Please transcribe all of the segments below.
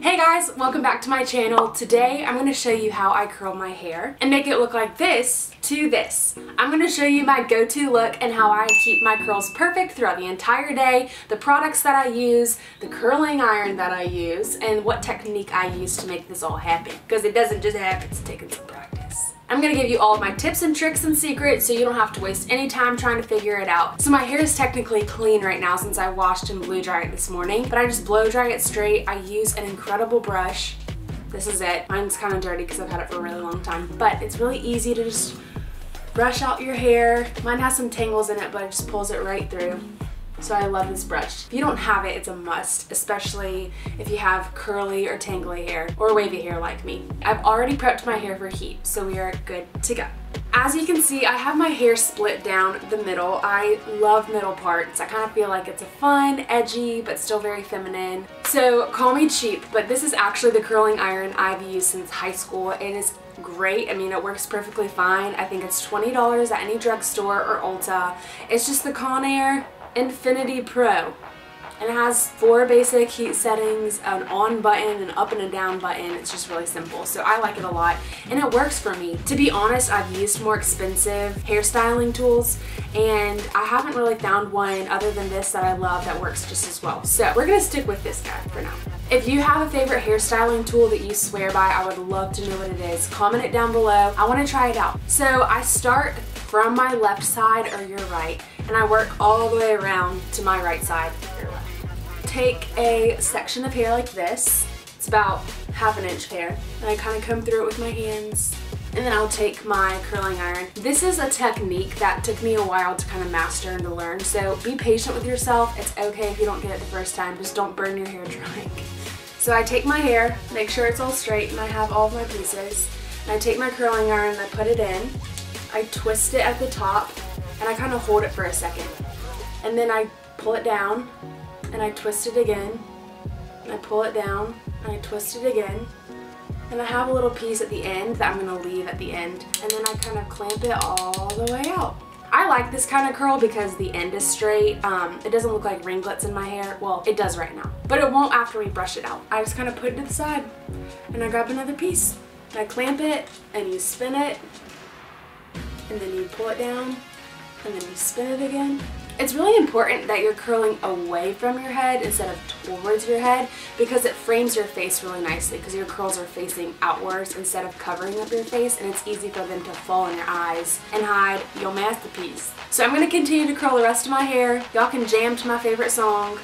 Hey guys, welcome back to my channel. Today I'm going to show you how I curl my hair and make it look like this to this. I'm going to show you my go-to look and how I keep my curls perfect throughout the entire day, the products that I use, the curling iron that I use, and what technique I use to make this all happen. Because it doesn't just happen, it's taking some practice. I'm going to give you all of my tips and tricks and secrets so you don't have to waste any time trying to figure it out. So my hair is technically clean right now since I washed and blow dried it this morning, but I just blow dry it straight. I use an incredible brush. This is it. Mine's kind of dirty because I've had it for a really long time, but it's really easy to just brush out your hair. Mine has some tangles in it, but it just pulls it right through. So I love this brush. If you don't have it, it's a must, especially if you have curly or tangly hair or wavy hair like me. I've already prepped my hair for heat, so we are good to go. As you can see, I have my hair split down the middle. I love middle parts. I kind of feel like it's a fun, edgy, but still very feminine. So call me cheap, but this is actually the curling iron I've used since high school. It is great. I mean, it works perfectly fine. I think it's $20 at any drugstore or Ulta. It's just the Conair Infinity Pro, and it has 4 basic heat settings, an on button, an up and a down button. It's just really simple, so I like it a lot and it works for me. To be honest, I've used more expensive hairstyling tools and I haven't really found one other than this that I love that works just as well. So we're gonna stick with this guy for now. If you have a favorite hairstyling tool that you swear by, I would love to know what it is. Comment it down below. I want to try it out. So I start from my left side or your right, and I work all the way around to my right side, your left. Take a section of hair like this. It's about ½ an inch hair, and I kind of comb through it with my hands. And then I'll take my curling iron. This is a technique that took me a while to kind of master and to learn, so be patient with yourself. It's okay if you don't get it the first time, just don't burn your hair drying. So I take my hair, make sure it's all straight, and I have all of my pieces. And I take my curling iron and I put it in. I twist it at the top, and I kind of hold it for a second. And then I pull it down, and I twist it again. And I pull it down, and I twist it again. And I have a little piece at the end that I'm going to leave at the end. And then I kind of clamp it all the way out. I like this kind of curl because the end is straight. It doesn't look like ringlets in my hair. Well, it does right now, but it won't after we brush it out. I just kind of put it to the side and I grab another piece. And I clamp it and you spin it and then you pull it down and then you spin it again. It's really important that you're curling away from your head instead of towards your head because it frames your face really nicely because your curls are facing outwards instead of covering up your face, and it's easy for them to fall in your eyes and hide your masterpiece. So I'm going to continue to curl the rest of my hair. Y'all can jam to my favorite song.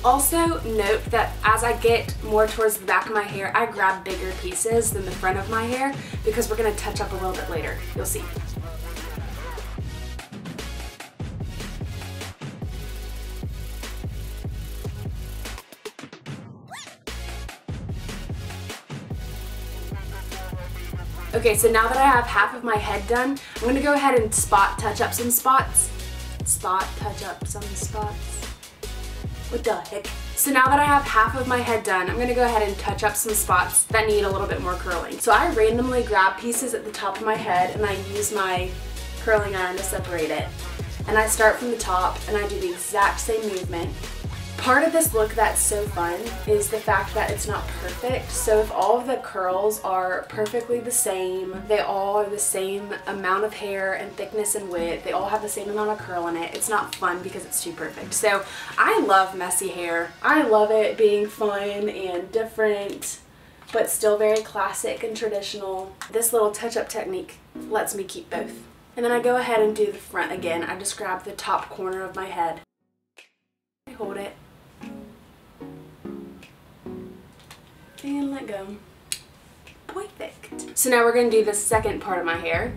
Also note that as I get more towards the back of my hair, I grab bigger pieces than the front of my hair because we're going to touch up a little bit later. You'll see. Okay, so now that I have half of my head done, I'm going to go ahead and touch up some spots. Touch up some spots. What the heck? So now that I have half of my head done, I'm going to go ahead and touch up some spots that need a little bit more curling. So I randomly grab pieces at the top of my head and I use my curling iron to separate it. And I start from the top and I do the exact same movement. Part of this look that's so fun is the fact that it's not perfect. So if all of the curls are perfectly the same, they all are the same amount of hair and thickness and width, they all have the same amount of curl in it, it's not fun because it's too perfect. So I love messy hair. I love it being fun and different, but still very classic and traditional. This little touch-up technique lets me keep both. And then I go ahead and do the front again. I just grab the top corner of my head. I hold it. And let go. Perfect. So now we're going to do the second part of my hair.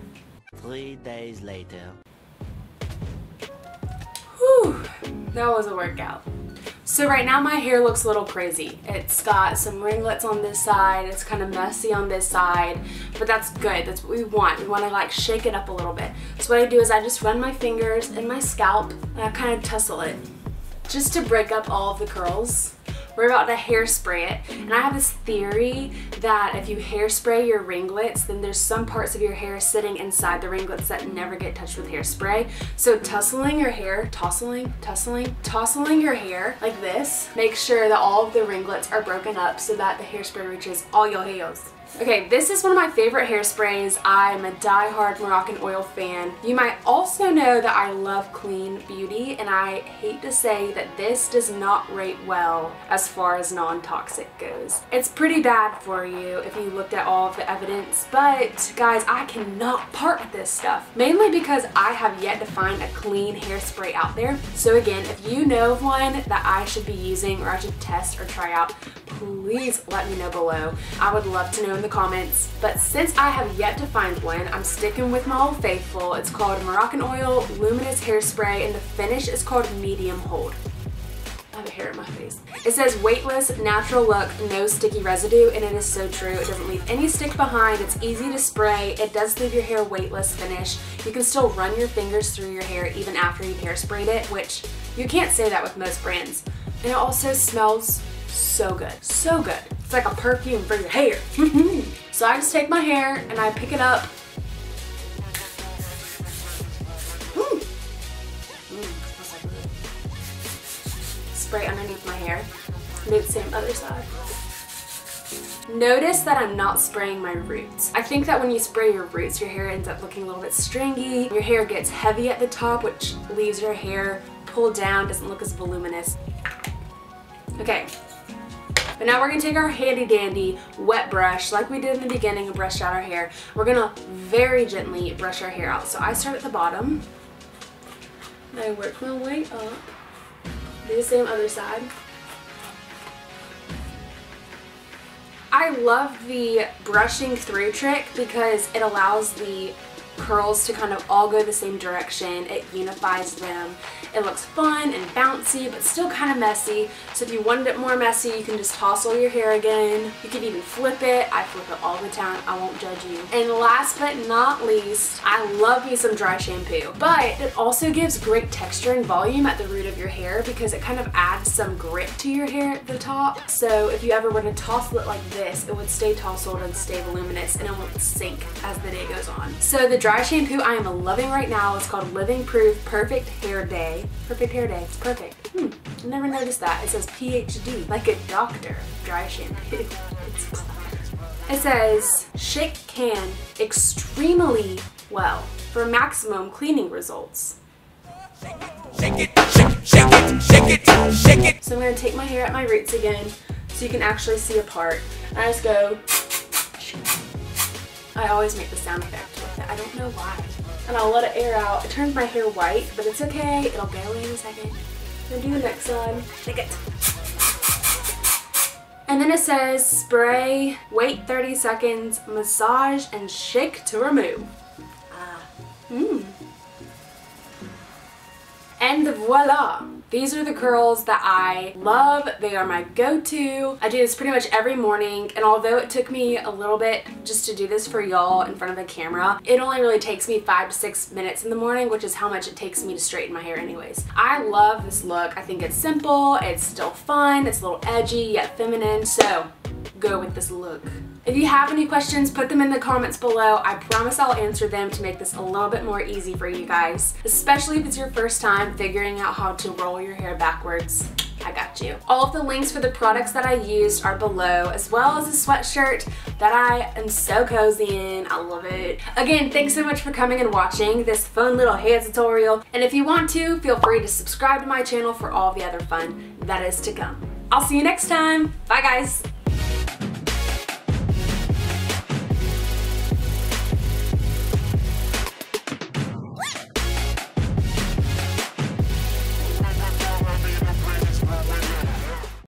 3 days later. Whew, that was a workout. So right now my hair looks a little crazy. It's got some ringlets on this side, it's kind of messy on this side, but that's good, that's what we want. We want to like shake it up a little bit. So what I do is I just run my fingers in my scalp and I kind of tussle it just to break up all of the curls. we're about to hairspray it. And I have this theory that if you hairspray your ringlets, then there's some parts of your hair sitting inside the ringlets that never get touched with hairspray. So tussling your hair, tousling your hair like this, make sure that all of the ringlets are broken up so that the hairspray reaches all your hairs. Okay, this is one of my favorite hairsprays. I'm a die-hard Moroccan oil fan. You might also know that I love clean beauty, and I hate to say that this does not rate well as far as non-toxic goes. It's pretty bad for you if you looked at all of the evidence, but guys, I cannot part with this stuff, mainly because I have yet to find a clean hairspray out there. So again, if you know of one that I should be using or I should test or try out, please let me know below. I would love to know in the comments. But since I have yet to find one, I'm sticking with my old faithful. It's called Moroccan Oil Luminous Hairspray, and the finish is called Medium Hold. I have a hair in my face. It says weightless, natural look, no sticky residue, and it is so true. It doesn't leave any stick behind. It's easy to spray. It does leave your hair weightless finish. You can still run your fingers through your hair even after you've hairsprayed it, which you can't say that with most brands. And it also smells so good. So good. It's like a perfume for your hair. So I just take my hair and I pick it up. Smells like good. Spray underneath my hair. Do the same other side. Notice that I'm not spraying my roots. I think that when you spray your roots, your hair ends up looking a little bit stringy. Your hair gets heavy at the top, which leaves your hair pulled down, doesn't look as voluminous. Okay. But now we're going to take our handy dandy wet brush like we did in the beginning and brush out our hair. We're going to very gently brush our hair out. So I start at the bottom. And I work my way up. Do the same other side. I love the brushing through trick because it allows the curls to kind of all go the same direction. It unifies them. It looks fun and bouncy, but still kind of messy. So if you wanted it more messy, you can just tousle your hair again. You can even flip it. I flip it all the time. I won't judge you. And last but not least, I love me some dry shampoo. But it also gives great texture and volume at the root of your hair because it kind of adds some grit to your hair at the top. So if you ever were to tousle it like this, it would stay tousled and stay voluminous, and it won't sink as the day goes on. So the dry shampoo I am loving right now is called Living Proof Perfect Hair Day. Perfect Hair Day. It's perfect. I never noticed that. It says PhD, like a doctor. Dry shampoo. It says shake can extremely well for maximum cleaning results. Shake it, shake it, shake it, shake it. So I'm going to take my hair at my roots again so you can actually see a part. And I just go. I always make the sound effect with it. I don't know why. And I'll let it air out. It turns my hair white, but it's okay. It'll go away in a second. Then do the next side. Shake it. And then it says spray, wait 30 seconds, massage, and shake to remove. And voila! These are the curls that I love. They are my go-to. I do this pretty much every morning, and although it took me a little bit just to do this for y'all in front of the camera, it only really takes me 5 to 6 minutes in the morning, which is how much it takes me to straighten my hair anyways. I love this look. I think it's simple, it's still fun, it's a little edgy yet feminine, so go with this look. If you have any questions, put them in the comments below. I promise I'll answer them to make this a little bit more easy for you guys, especially if it's your first time figuring out how to roll your hair backwards. I got you. All of the links for the products that I used are below, as well as a sweatshirt that I am so cozy in. I love it. Again, thanks so much for coming and watching this fun little hair tutorial. And if you want to, feel free to subscribe to my channel for all the other fun that is to come. I'll see you next time. Bye guys.